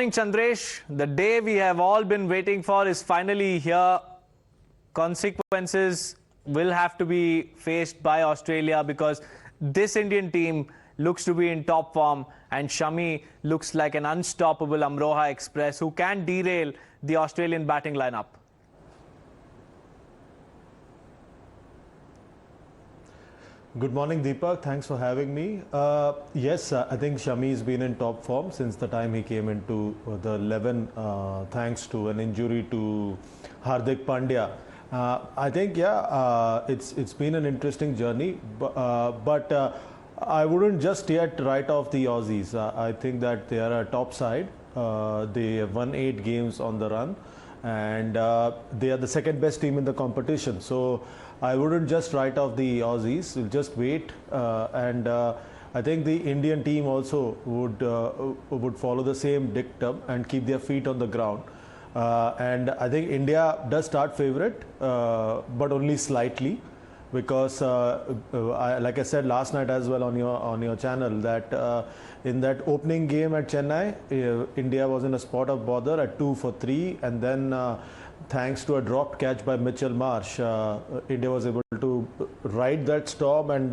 Chandresh, the day we have all been waiting for is finally here. Consequences will have to be faced by Australia because this Indian team looks to be in top form and Shammi looks like an unstoppable Amroha Express who can derail the Australian batting lineup. Good morning, Deepak. Thanks for having me. Yes, I think Shammi has been in top form since the time he came into the 11, thanks to an injury to Hardik Pandya. I think, it's been an interesting journey, but I wouldn't just yet write off the Aussies. I think that they are a top side. They have won 8 games on the run, and they are the second best team in the competition. So I wouldn't just write off the Aussies. We'll just wait, and I think the Indian team also would follow the same dictum and keep their feet on the ground. And I think India does start favourite, but only slightly, because like I said last night as well on your channel, that in that opening game at Chennai, India was in a spot of bother at 2 for 3, and then thanks to a dropped catch by Mitchell Marsh, India was able to ride that storm and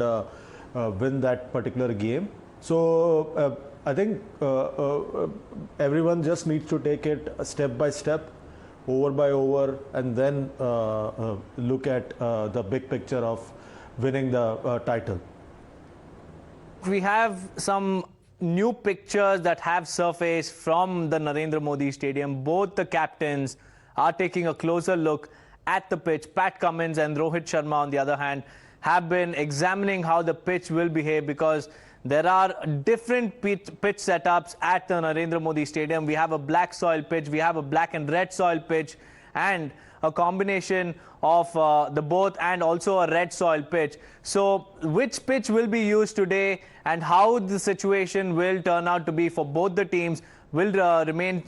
win that particular game. So I think everyone just needs to take it step by step, over by over, and then look at the big picture of winning the title. We have some new pictures that have surfaced from the Narendra Modi Stadium. Both the captains are taking a closer look at the pitch. Pat Cummins and Rohit Sharma, on the other hand, have been examining how the pitch will behave, because there are different pitch setups at the Narendra Modi Stadium. We have a black soil pitch, we have a black and red soil pitch, and a combination of the both, and also a red soil pitch. So which pitch will be used today and how the situation will turn out to be for both the teams will remain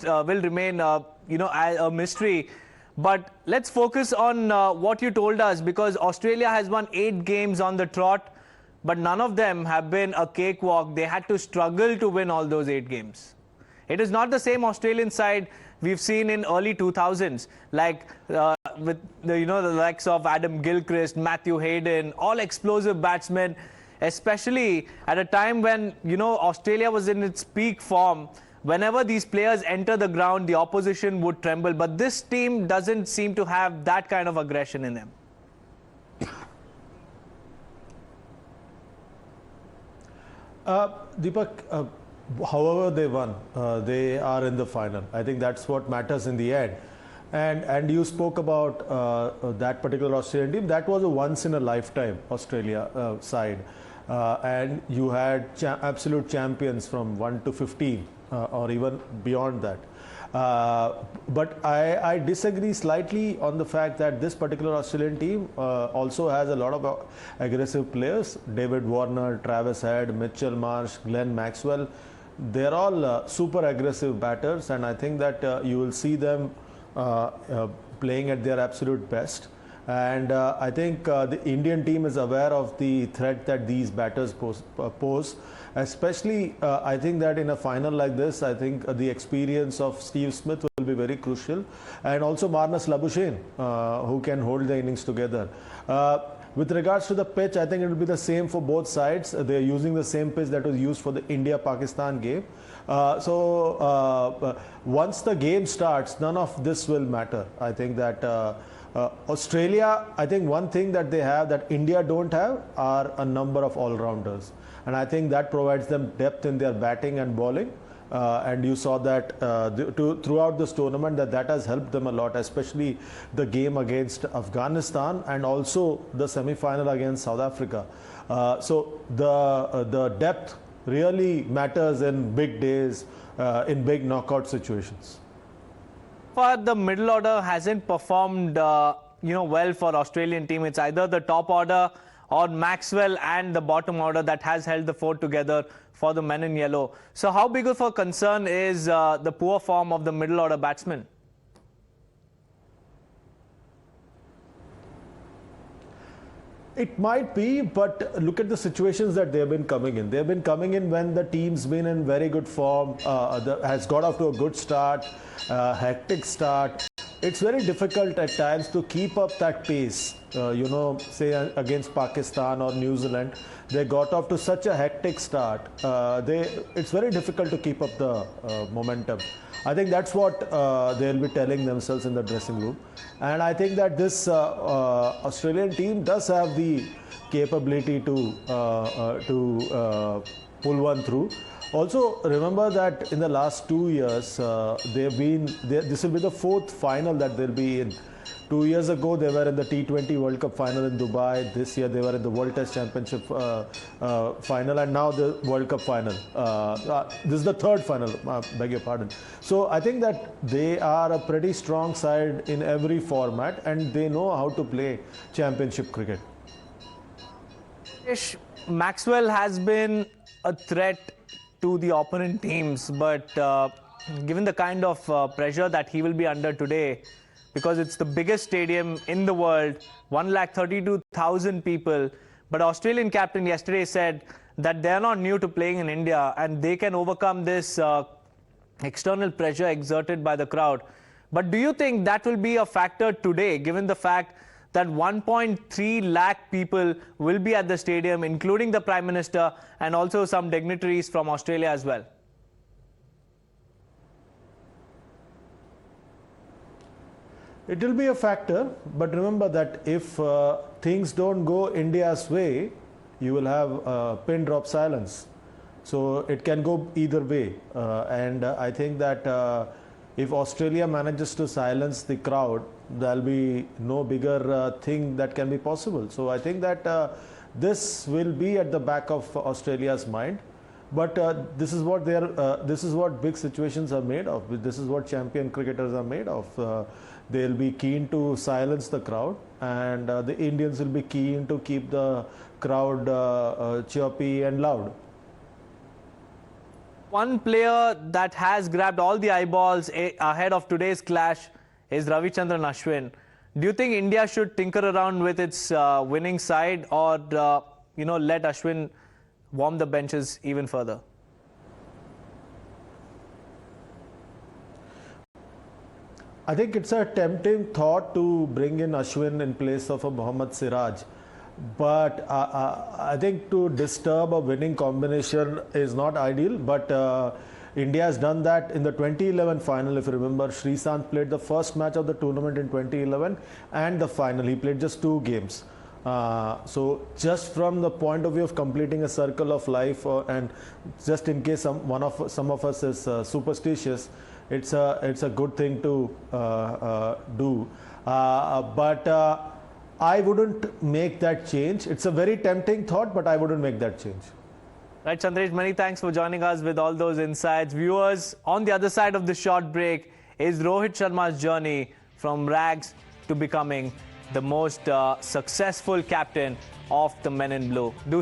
a mystery. But let's focus on what you told us, because Australia has won 8 games on the trot, but none of them have been a cakewalk. They had to struggle to win all those 8 games. It is not the same Australian side we've seen in early 2000s, like with the likes of Adam Gilchrist, Matthew Hayden, all explosive batsmen, especially at a time when Australia was in its peak form. Whenever these players enter the ground, the opposition would tremble. But this team doesn't seem to have that kind of aggression in them. Deepak, however they won, they are in the final. I think that's what matters in the end. And you spoke about that particular Australian team. That was a once-in-a-lifetime Australia side. And you had absolute champions from 1 to 15. Or even beyond that. But I disagree slightly on the fact that this particular Australian team also has a lot of aggressive players. David Warner, Travis Head, Mitchell Marsh, Glenn Maxwell. They're all super aggressive batters, and I think that you will see them playing at their absolute best. And I think the Indian team is aware of the threat that these batters pose. Especially, I think that in a final like this, I think the experience of Steve Smith will be very crucial. And also Marnus Labuschagne, who can hold the innings together. With regards to the pitch, I think it will be the same for both sides. They're using the same pitch that was used for the India-Pakistan game. So once the game starts, none of this will matter. I think that Australia, I think one thing that they have that India don't have are a number of all-rounders. And I think that provides them depth in their batting and bowling. And you saw that throughout this tournament, that has helped them a lot, especially the game against Afghanistan and also the semi-final against South Africa. So the depth really matters in big days, in big knockout situations. But the middle order hasn't performed well for Australian team. It's either the top order or Maxwell and the bottom order that has held the fort together for the men in yellow. So how big of a concern is the poor form of the middle order batsmen? It might be, but look at the situations that they've been coming in. They've been coming in when the team's been in very good form, has got off to a good start, hectic start. It's very difficult at times to keep up that pace. Say against Pakistan or New Zealand, they got off to such a hectic start. It's very difficult to keep up the momentum. I think that's what they'll be telling themselves in the dressing room. And I think that this Australian team does have the capability to pull one through. Also, remember that in the last 2 years, this will be the fourth final that they'll be in. 2 years ago, they were in the T20 World Cup final in Dubai. This year, they were in the World Test Championship final, and now the World Cup final. This is the third final, beg your pardon. So I think that they are a pretty strong side in every format, and they know how to play championship cricket. Maxwell has been a threat to the opponent teams, but given the kind of pressure that he will be under today, because it's the biggest stadium in the world, 132,000 people. But Australian captain yesterday said that they're not new to playing in India and they can overcome this external pressure exerted by the crowd. But do you think that will be a factor today, given the fact that 1.3 lakh people will be at the stadium, including the Prime Minister and also some dignitaries from Australia as well? It will be a factor, but remember that if things don't go India's way, you will have pin drop silence. So it can go either way. And I think that if Australia manages to silence the crowd, there'll be no bigger thing that can be possible. So I think that this will be at the back of Australia's mind. But this is what big situations are made of. This is what champion cricketers are made of. They'll be keen to silence the crowd, and the Indians will be keen to keep the crowd chirpy and loud. One player that has grabbed all the eyeballs ahead of today's clash is Ravichandran Ashwin. Do you think India should tinker around with its winning side, or let Ashwin warm the benches even further? I think it's a tempting thought to bring in Ashwin in place of a Mohammad Siraj. But I think to disturb a winning combination is not ideal. But India has done that in the 2011 final. If you remember, Sreesanth played the first match of the tournament in 2011 and the final. He played just 2 games. So just from the point of view of completing a circle of life, and just in case some of us is superstitious, it's a good thing to do. But I wouldn't make that change. It's a very tempting thought, but I wouldn't make that change. Right, Chandresh, many thanks for joining us with all those insights. Viewers, on the other side of the short break is Rohit Sharma's journey from rags to becoming the most successful captain of the Men in Blue. Do